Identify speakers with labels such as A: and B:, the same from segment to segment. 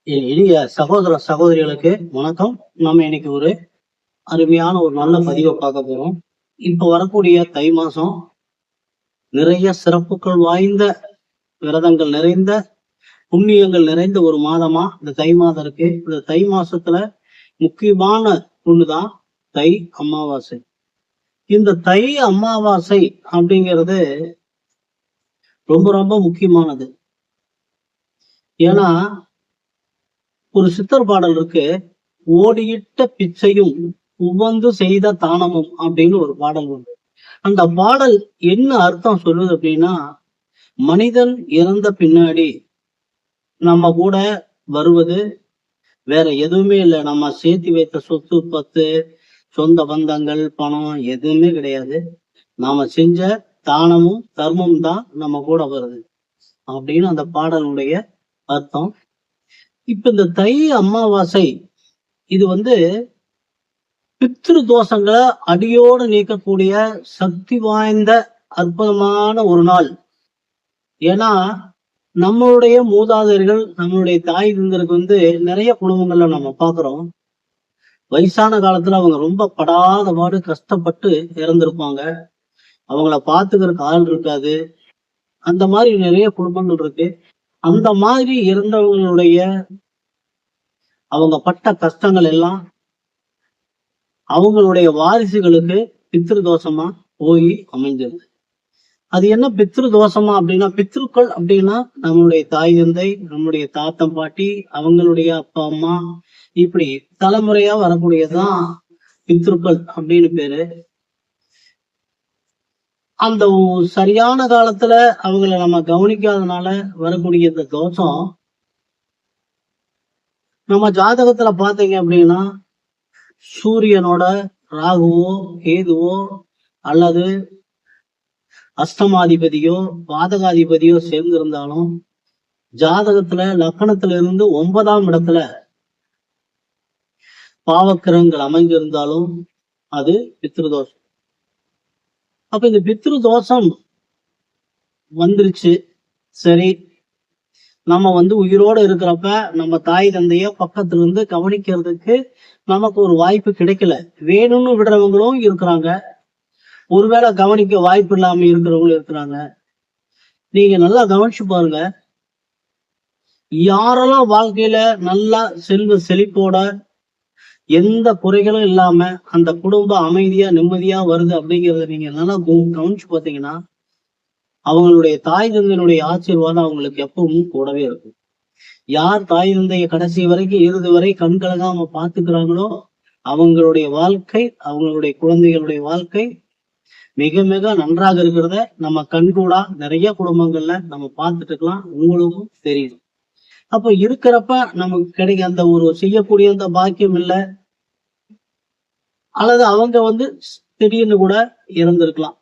A: என் இனிய சகோதர சகோதரிகளுக்கு வணக்கம். நம்ம இன்னைக்கு ஒரு அருமையான ஒரு நல்ல பதிவை பார்க்க போறோம். இப்ப வரக்கூடிய தை மாசம் நிறைய சிறப்புகள் வாய்ந்த விரதங்கள் நிறைந்த புண்ணியங்கள் நிறைந்த ஒரு மாதமா இந்த தை மாதம் இருக்கு. இந்த தை மாசத்துல முக்கியமான ஒண்ணுதான் தை அமாவாசை. இந்த தை அமாவாசை அப்படிங்கிறது ரொம்ப ரொம்ப முக்கியமானது. ஏன்னா ஒரு சித்தர் பாடல் இருக்கு, ஓடியிட்ட பிச்சையும் உவந்து செய்த தானமும் அப்படின்னு ஒரு பாடல் உண்டு. அந்த பாடல் என்ன அர்த்தம் சொல்லுது அப்படின்னா, மனிதன் இறந்த பின்னாடி நம்ம கூட வருவது வேற எதுவுமே இல்லை. நம்ம சேர்த்து வைத்த சொத்து பத்து, சொந்த பந்தங்கள், பணம் எதுவுமே கிடையாது. நாம செஞ்ச தானமும் தர்மமும் தான் நம்ம கூட வருது அப்படின்னு அந்த பாடலுடைய அர்த்தம். இப்ப இந்த தை அமாவாசை இது பித்ரு தோஷங்களை அடியோடு நீக்கக்கூடிய சக்தி வாய்ந்த அற்புதமான ஒரு நாள். ஏன்னா நம்மளுடைய மூதாதையர்கள், நம்மளுடைய தாய் தந்தருக்கு நிறைய குடும்பங்கள்ல நம்ம பாக்குறோம், வயசான காலத்துல அவங்க ரொம்ப படாத பாடு கஷ்டப்பட்டு இறந்திருப்பாங்க. அவங்கள பாத்துக்கிறதுக்கு ஆள் இருக்காது. அந்த மாதிரி நிறைய குடும்பங்கள் இருக்கு. அந்த மாதிரி இறந்தவங்களுடைய அவங்க பட்ட கஷ்டங்கள் எல்லாம் அவங்களுடைய வாரிசுகளுக்கு பித்ரு தோஷமா போய் அமைஞ்சிருது. அது என்ன பித்ரு தோஷமா அப்படின்னா, பித்ருக்கள் அப்படின்னா நம்மளுடைய தாய் தந்தை, நம்முடைய தாத்தம் பாட்டி, அவங்களுடைய அப்பா அம்மா, இப்படி தலைமுறையா வரக்கூடியதுதான் பித்ருக்கள் அப்படின்னு பேரு. அந்த சரியான காலத்துல அவங்கள நம்ம கவனிக்காதனால வரக்கூடிய இந்த தோஷம் நம்ம ஜாதகத்துல பாத்தீங்க அப்படின்னா, சூரியனோட ராகுவோ கேதுவோ அல்லது அஷ்டமாதிபதியோ பாதகாதிபதியோ சேர்ந்து இருந்தாலும், ஜாதகத்துல லக்கணத்துல இருந்து 9ஆம் இடத்துல பாவக்கிரகங்கள் அமைஞ்சிருந்தாலும் அது பித்ருதோஷம். அப்ப இந்த பித்ரு தோஷம் வந்துருச்சு, சரி, நம்ம உயிரோட இருக்கிறப்ப நம்ம தாய் தந்தைய பக்கத்துல இருந்து கவனிக்கிறதுக்கு நமக்கு ஒரு வாய்ப்பு கிடைக்கல. வேணும்னு விடுறவங்களும் இருக்கிறாங்க, ஒருவேளை கவனிக்க வாய்ப்பு இல்லாம இருக்கிறவங்களும் இருக்கிறாங்க. நீங்க நல்லா கவனிச்சு பாருங்க, யாரெல்லாம் வாழ்க்கையில நல்லா செல்வ செழிப்போட எந்த குறைகளும் இல்லாம அந்த குடும்பம் அமைதியா நிம்மதியா வருது அப்படிங்கிறத நீங்க நல்லா கவனிச்சு பார்த்தீங்கன்னா, அவங்களுடைய தாய் தந்தையினுடைய ஆசீர்வாதம் அவங்களுக்கு எப்பவும் கூடவே இருக்கும். யார் தாய் தந்தைய கடைசி வரைக்கும் இறுதி வரை கண்கலகாம பாத்துக்கிறாங்களோ அவங்களுடைய வாழ்க்கை, அவங்களுடைய குழந்தைகளுடைய வாழ்க்கை மிக மிக நன்றாக இருக்கிறத நம்ம கண்கூடா நிறைய குடும்பங்கள்ல நம்ம பார்த்துட்டு இருக்கலாம். உங்களுக்கும் தெரியும். அப்ப இருக்கிறப்ப நமக்கு கிடைக்க அந்த ஒரு செய்யக்கூடிய அந்த பாக்கியம் இல்லை, அல்லது அவங்க திடீர்னு கூட இறந்திருக்கலாம்.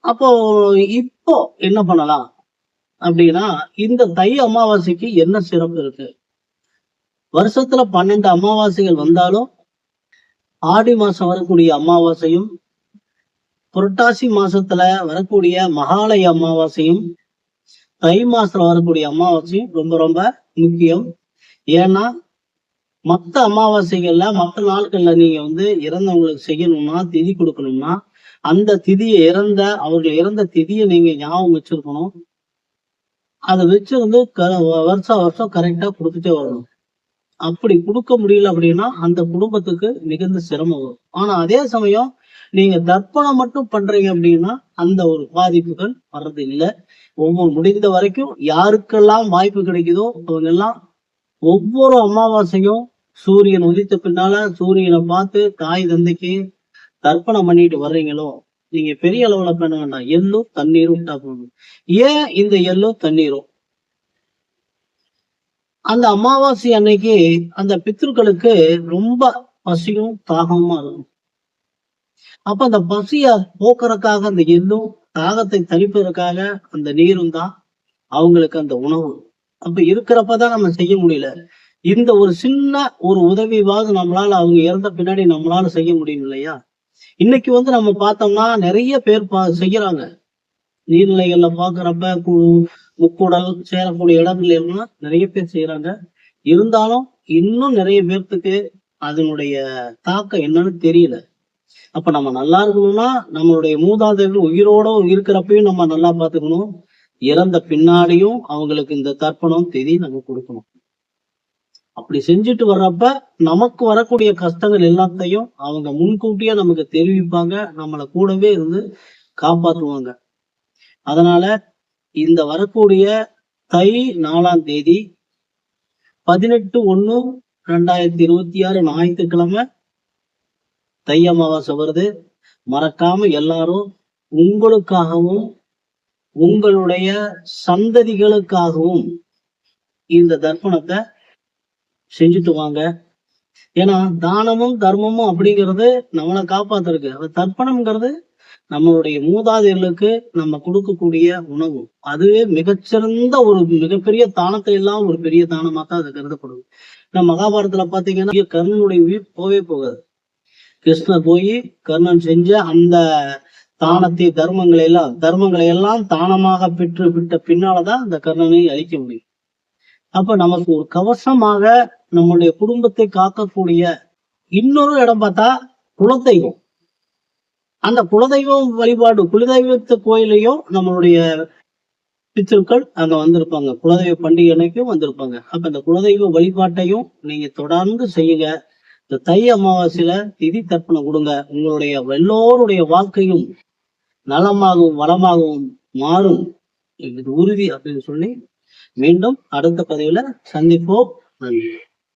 A: அப்போ இப்போ என்ன பண்ணலாம் அப்படின்னா, இந்த தை அமாவாசைக்கு என்ன சிறப்பு இருக்கு? வருஷத்துல 12 அமாவாசைகள் வந்தாலும் ஆடி மாசம் வரக்கூடிய அமாவாசையும், புரட்டாசி மாசத்துல வரக்கூடிய மகாலய அமாவாசையும், தை மாசத்துல வரக்கூடிய அமாவாசையும் ரொம்ப ரொம்ப முக்கியம். ஏன்னா மற்ற அமாவாசைகள்ல மற்ற நாட்கள்ல நீங்க இறந்தவங்களுக்கு செய்யணும்னா, திதி கொடுக்கணும்னா, அந்த திதியை அவர்கள் இறந்த திதியை நீங்க ஞாபகம் வச்சிருக்கணும். அதை வச்சிருந்து வருஷம் வருஷம் கரெக்டா கொடுத்துட்டே வரணும். அப்படி கொடுக்க முடியல அப்படின்னா அந்த குடும்பத்துக்கு மிகுந்த சிரமம் வரும். ஆனா அதே சமயம் நீங்க தர்ப்பணம் மட்டும் பண்றீங்க அப்படின்னா அந்த ஒரு பாதிப்புகள் வர்றது இல்லை. ஒவ்வொரு முடிந்த வரைக்கும் யாருக்கெல்லாம் வாய்ப்பு கிடைக்குதோ அவங்க எல்லாம் ஒவ்வொரு அமாவாசையும் சூரியன் உதித்த பின்னால சூரியனை பார்த்து தாய் தந்தைக்கு தர்ப்பணம் பண்ணிட்டு வர்றீங்களோ, நீங்க பெரிய அளவுல பண்ண வேண்டாம், எள்ளும் தண்ணீரும் விட்டா போதும். ஏன் இந்த எள்ளும் தண்ணீரும்? அந்த அமாவாசை அன்னைக்கு அந்த பித்ருக்களுக்கு ரொம்ப பசியும் தாகமா இருக்கும். அப்ப அந்த பசிய போக்குறதுக்காக அந்த எள்ளும், தாகத்தை தணிப்பதற்காக அந்த நீரும் தான் அவங்களுக்கு அந்த உணவு. அப்ப இருக்கிறப்பதான் நம்ம செய்ய முடியல. இந்த ஒரு சின்ன ஒரு உதவிவாவது நம்மளால அவங்க இறந்த பின்னாடி நம்மளால செய்ய முடியும் இல்லையா? இன்னைக்கு நம்ம பார்த்தோம்னா நிறைய பேர் செய்யறாங்க. நீர்நிலைகள்ல பாக்குறப்ப முக்குடல் சேரக்கூடிய இடங்கள் எல்லாம் நிறைய பேர் செய்யறாங்க. இருந்தாலும் இன்னும் நிறைய பேர்த்துக்கு அதனுடைய தாக்கம் என்னன்னு தெரியல. அப்ப நம்ம நல்லா இருக்கணும்னா நம்மளுடைய மூதாதையர்கள் உயிரோட இருக்கிறப்பையும் நம்ம நல்லா பாத்துக்கணும். இறந்த பின்னாடியும் அவங்களுக்கு இந்த தர்ப்பணம் திதி நம்ம கொடுக்கணும். அப்படி செஞ்சுட்டு வர்றப்ப நமக்கு வரக்கூடிய கஷ்டங்கள் எல்லாத்தையும் அவங்க முன்கூட்டியே நமக்கு தெரிவிப்பாங்க. நம்மளை கூடவே இருந்து காப்பாற்றுவாங்க. அதனால இந்த வரக்கூடிய தை 4ஆம் தேதி 18/1/2026 ஞாயிற்றுக்கிழமை தை அமாவாசை வருது. மறக்காம எல்லாரும் உங்களுக்காகவும் உங்களுடைய சந்ததிகளுக்காகவும் இந்த தர்ப்பணத்தை செஞ்சுட்டு வாங்க. ஏன்னா தானமும் தர்மமும் அப்படிங்கிறது நம்மளை காப்பாத்துறதுக்கு. அது தர்ப்பணம்ங்கிறது நம்மளுடைய மூதாதையர்களுக்கு நம்ம கொடுக்கக்கூடிய உணவு. அதுவே மிகச்சிறந்த ஒரு மிகப்பெரிய தானத்தை எல்லாம் ஒரு பெரிய தானமா தான் அது கருதப்படுது. நம்ம மகாபாரதத்துல பாத்தீங்கன்னா கர்ணனுடைய உயிர் போவே போகாது. கிருஷ்ணர் போய் கர்ணன் செஞ்ச அந்த தானத்தை தர்மங்களை எல்லாம் தானமாக பெற்று விட்ட பின்னாலதான் அந்த கர்ணனை அழிக்க முடியும். அப்ப நமக்கு ஒரு கவசமாக நம்முடைய குடும்பத்தை காக்கக்கூடிய இன்னொரு இடம் பார்த்தா குலதெய்வம். அந்த குலதெய்வம் வழிபாடு, குலதெய்வத்து கோயிலையும் நம்மளுடைய பித்தர்கள் அங்க வந்திருப்பாங்க. குலதெய்வ பண்டிகை அன்னைக்கும் வந்திருப்பாங்க. அப்ப இந்த குலதெய்வ வழிபாட்டையும் நீங்க தொடர்ந்து செய்யுங்க. இந்த தை அமாவாசையில திதி தர்ப்பணம் கொடுங்க. உங்களுடைய எல்லோருடைய வாழ்க்கையும் நலமாகவும் வளமாகவும் மாறும். இது உறுதி அப்படின்னு சொல்லி மீண்டும் அடுத்த பதிவுல சந்திப்போம். நன்றி.